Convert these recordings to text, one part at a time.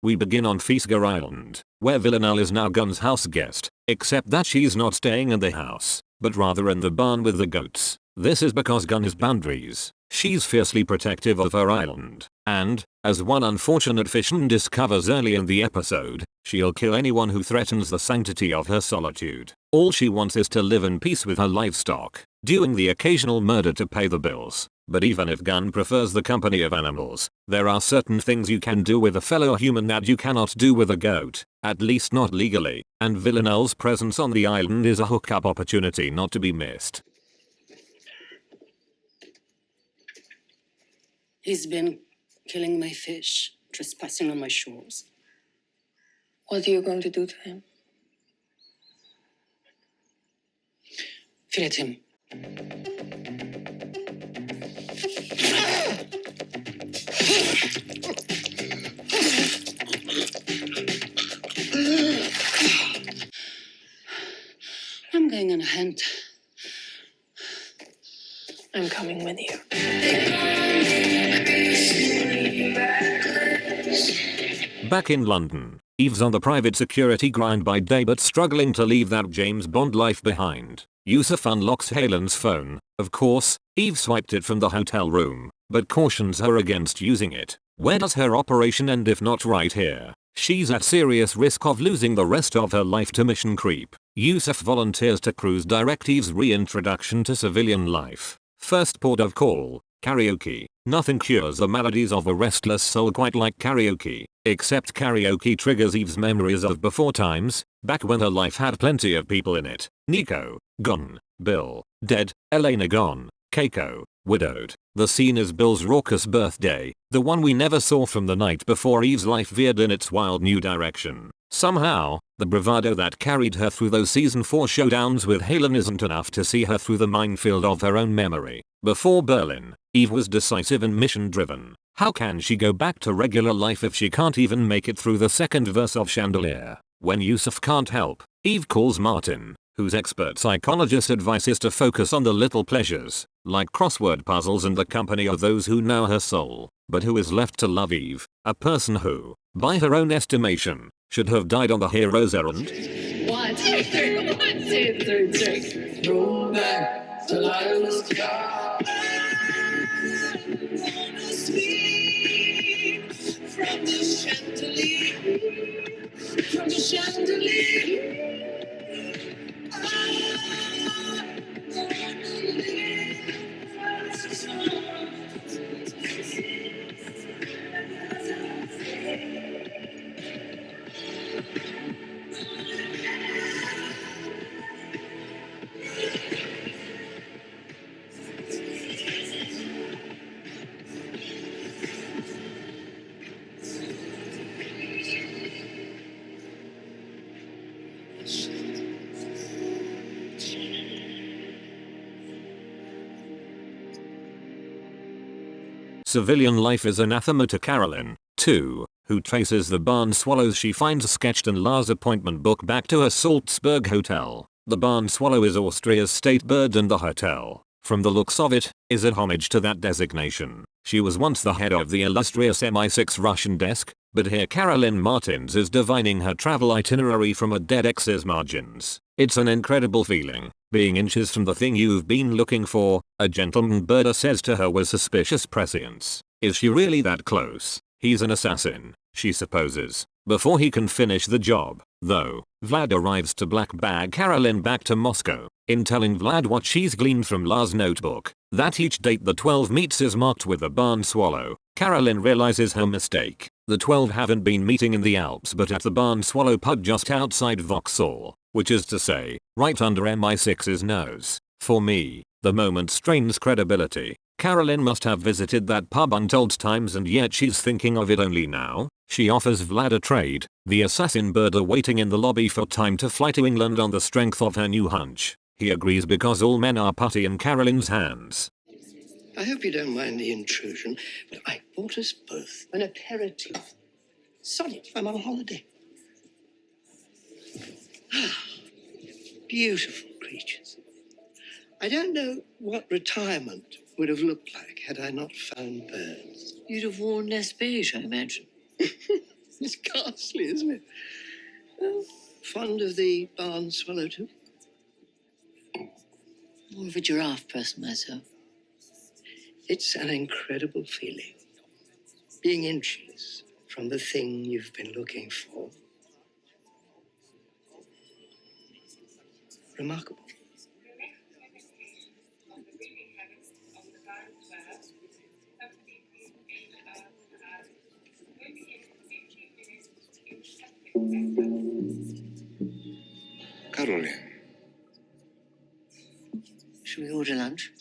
We begin on Fiskar Island, where Villanelle is now Gunn's house guest, except that she's not staying in the house, but rather in the barn with the goats. This is because Gunn has boundaries. She's fiercely protective of her island, and, as one unfortunate fisherman discovers early in the episode, she'll kill anyone who threatens the sanctity of her solitude. All she wants is to live in peace with her livestock, doing the occasional murder to pay the bills. But even if Gunn prefers the company of animals, there are certain things you can do with a fellow human that you cannot do with a goat, at least not legally, and Villanelle's presence on the island is a hookup opportunity not to be missed. He's been killing my fish, trespassing on my shores. What are you going to do to him? Fillet him. I'm going on a hunt. I'm coming with you. Back in London, Eve's on the private security grind by day but struggling to leave that James Bond life behind. Yusuf unlocks Helen's phone. Of course, Eve swiped it from the hotel room, but cautions her against using it. Where does her operation end if not right here? She's at serious risk of losing the rest of her life to mission creep. Yusuf volunteers to cruise direct Eve's reintroduction to civilian life. First port of call, karaoke. Nothing cures the maladies of a restless soul quite like karaoke, except karaoke triggers Eve's memories of before times, back when her life had plenty of people in it. Nico, gone. Bill, dead. Elena gone. Keiko, widowed. The scene is Bill's raucous birthday, the one we never saw from the night before Eve's life veered in its wild new direction. Somehow, the bravado that carried her through those season 4 showdowns with Helen isn't enough to see her through the minefield of her own memory. Before Berlin, Eve was decisive and mission driven. How can she go back to regular life if she can't even make it through the second verse of Chandelier? When Yusuf can't help, Eve calls Martin, whose expert psychologist advice is to focus on the little pleasures, like crossword puzzles and the company of those who know her soul. But who is left to love Eve, a person who, by her own estimation, should have died on the hero's errand? 1, 2, 3. 1, 2, 3. Go back till I was gone. From the chandelier, from the chandelier. Civilian life is anathema to Carolyn, too, who traces the barn swallows she finds sketched in Lars' appointment book back to her Salzburg hotel. The barn swallow is Austria's state bird and the hotel, from the looks of it, is a homage to that designation. She was once the head of the illustrious MI6 Russian desk, but here Carolyn Martins is divining her travel itinerary from a dead ex's margins. It's an incredible feeling, being inches from the thing you've been looking for, a gentleman birder says to her with suspicious prescience. Is she really that close? He's an assassin, she supposes. Before he can finish the job, though, Vlad arrives to black bag Carolyn back to Moscow. In telling Vlad what she's gleaned from Lars' notebook, that each date the 12 meets is marked with a barn swallow, Carolyn realizes her mistake. The 12 haven't been meeting in the Alps but at the barn swallow pub just outside Vauxhall, which is to say, right under MI6's nose. For me, the moment strains credibility. Carolyn must have visited that pub untold times and yet she's thinking of it only now. She offers Vlad a trade, the assassin birder waiting in the lobby for time to fly to England on the strength of her new hunch. He agrees because all men are putty in Carolyn's hands. I hope you don't mind the intrusion, but I bought us both an aperitif. Solid. I'm on holiday. Beautiful creatures. I don't know what retirement would have looked like had I not found birds. You'd have worn less beige, I imagine. It's ghastly, isn't it? Well, fond of the barn swallow too? More of a giraffe person myself. It's an incredible feeling. Being inches from the thing you've been looking for. Remarkable. Carolyn. Should we order lunch?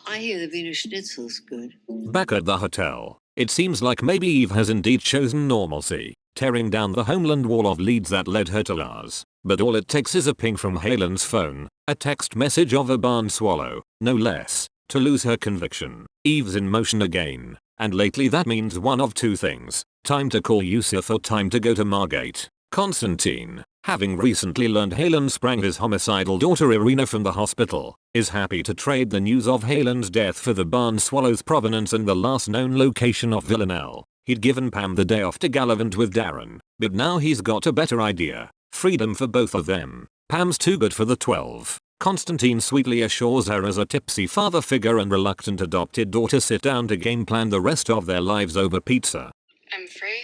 I hear the Venus Schnitzel's good. Back at the hotel, it seems like maybe Eve has indeed chosen normalcy, tearing down the homeland wall of leads that led her to Lars. But all it takes is a ping from Helen's phone, a text message of a barn swallow, no less, to lose her conviction. Eve's in motion again, and lately that means one of two things: time to call Yusuf or time to go to Margate. Constantine, having recently learned Helen sprang his homicidal daughter Irina from the hospital, is happy to trade the news of Helen's death for the barn swallow's provenance and the last known location of Villanelle. He'd given Pam the day off to gallivant with Darren, but now he's got a better idea: freedom for both of them. Pam's too good for the 12. Constantine sweetly assures her as a tipsy father figure and reluctant adopted daughter sit down to game plan the rest of their lives over pizza. I'm free.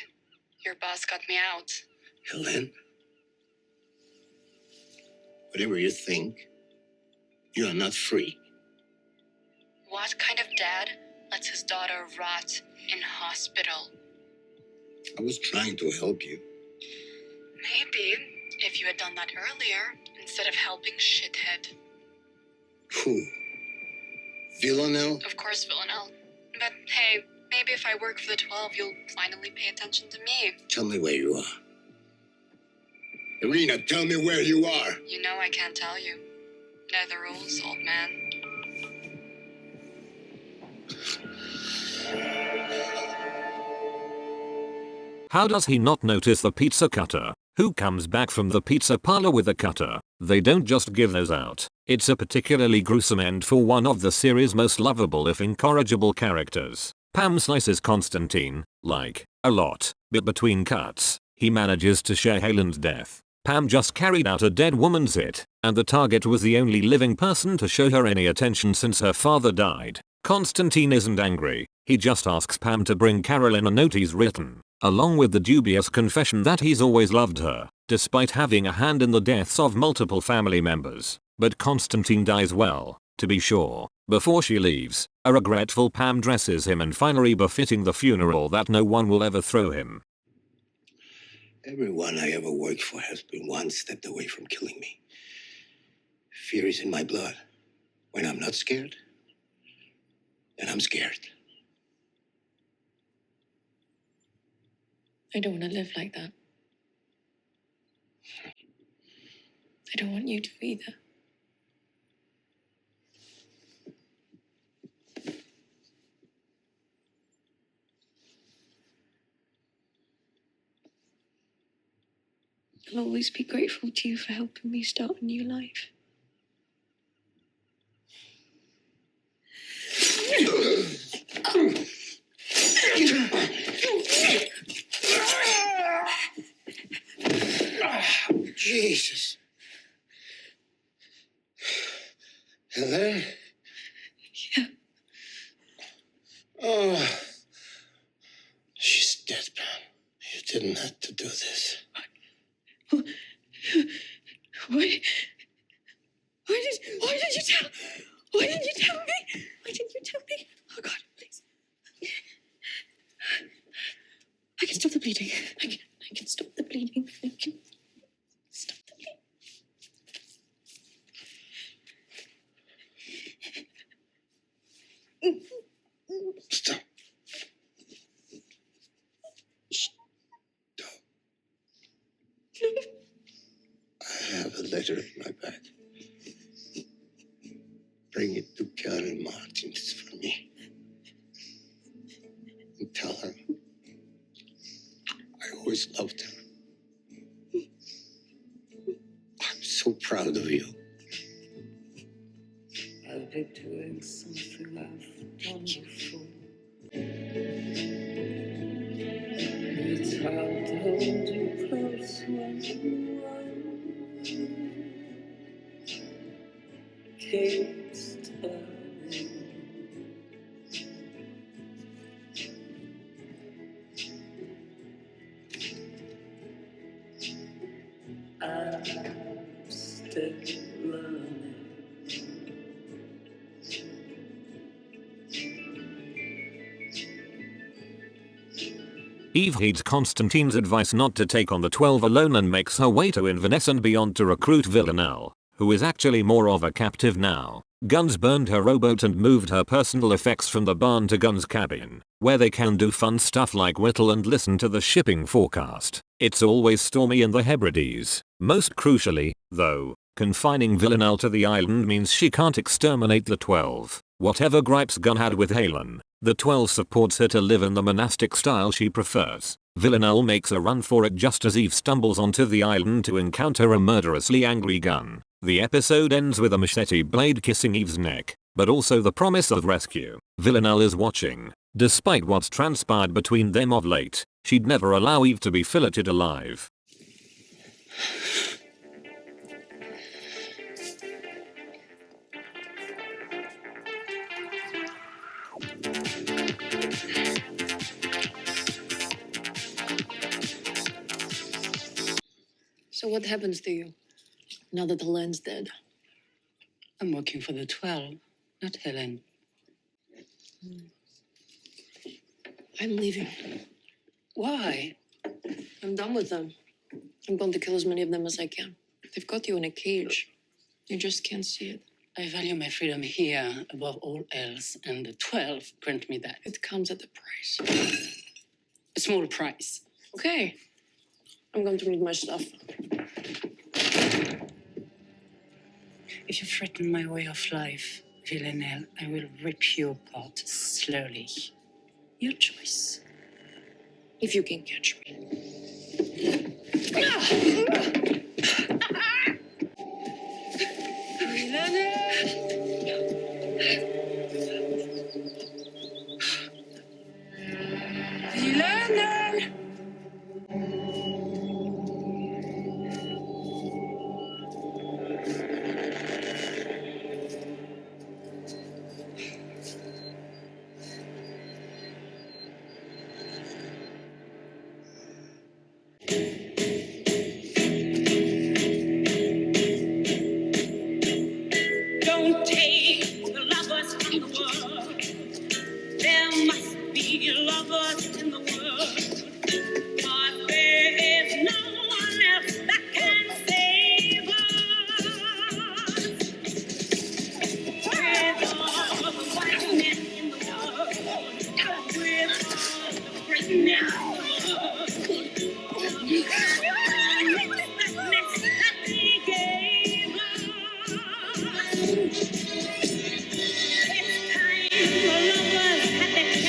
Your boss got me out. Helen. Whatever you think, you are not free. What kind of dad lets his daughter rot in hospital? I was trying to help you. Maybe if you had done that earlier instead of helping shithead. Who? Villanelle? Of course, Villanelle. But hey, maybe if I work for the 12, you'll finally pay attention to me. Tell me where you are. Irina, tell me where you are. You know I can't tell you. Nether rules, old man. How does he not notice the pizza cutter, who comes back from the pizza parlor with a cutter? They don't just give those out. It's a particularly gruesome end for one of the series' most lovable if incorrigible characters. Pam slices Constantine, like, a lot, but between cuts, he manages to share Helen's death. Pam just carried out a dead woman's hit, and the target was the only living person to show her any attention since her father died. Constantine isn't angry, he just asks Pam to bring Carolyn a note he's written, along with the dubious confession that he's always loved her, despite having a hand in the deaths of multiple family members. But Constantine dies well, to be sure. Before she leaves, a regretful Pam dresses him in finery befitting the funeral that no one will ever throw him. Everyone I ever worked for has been one step away from killing me. Fear is in my blood. When I'm not scared, then I'm scared. I don't want to live like that. I don't want you to either. I'll always be grateful to you for helping me start a new life. Jesus. Helen? Yeah. Oh. She's dead, Pam. You didn't have to do this. Why? Why did you tell? Why didn't you tell me? Why didn't you tell me? Oh God, please. I can stop the bleeding. I can stop the bleeding. I can stop the bleeding. Stop. I have a letter in my bag. Bring it to Carolyn Martins for me. And tell her I always loved her. I'm so proud of you. I'll be doing something I've done before. It's hard to Eve heeds Constantine's advice not to take on the 12 alone and makes her way to Inverness and beyond to recruit Villanelle, who is actually more of a captive now. Guns burned her rowboat and moved her personal effects from the barn to Gun's cabin, where they can do fun stuff like whittle and listen to the shipping forecast. It's always stormy in the Hebrides. Most crucially, though, confining Villanelle to the island means she can't exterminate the 12. Whatever gripes Gun had with Halen, the 12 supports her to live in the monastic style she prefers. Villanelle makes a run for it just as Eve stumbles onto the island to encounter a murderously angry Gun. The episode ends with a machete blade kissing Eve's neck, but also the promise of rescue. Villanelle is watching. Despite what's transpired between them of late, she'd never allow Eve to be filleted alive. So what happens to you now that Helen's dead? I'm working for the 12, not Helen. I'm leaving. Why? I'm done with them. I'm going to kill as many of them as I can. They've got you in a cage. You just can't see it. I value my freedom here above all else, and the 12 grant me that. It comes at a price. A small price. Okay. I'm going to read my stuff. If you threaten my way of life, Villanelle, I will rip you apart slowly. Your choice. If you can catch me. Villanelle! Don't take the lovers from the world. There must be lovers in the world. But there is no one else that can save us. With all the white men in the world, with all the great men in the world, that he gave us.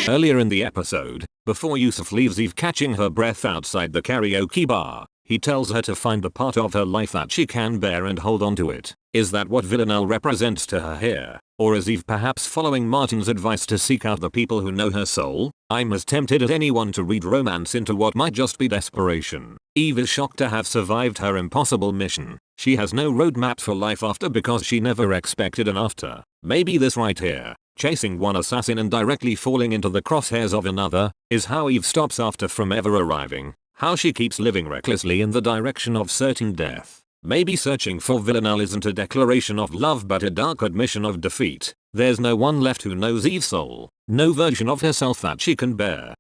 Earlier in the episode, before Yusuf leaves Eve catching her breath outside the karaoke bar, he tells her to find the part of her life that she can bear and hold on to it. Is that what Villanelle represents to her here? Or is Eve perhaps following Martin's advice to seek out the people who know her soul? I'm as tempted as anyone to read romance into what might just be desperation. Eve is shocked to have survived her impossible mission. She has no roadmap for life after because she never expected an after. Maybe this right here, chasing one assassin and directly falling into the crosshairs of another, is how Eve stops after from ever arriving. How she keeps living recklessly in the direction of certain death. Maybe searching for Villanelle isn't a declaration of love but a dark admission of defeat. There's no one left who knows Eve's soul. No version of herself that she can bear.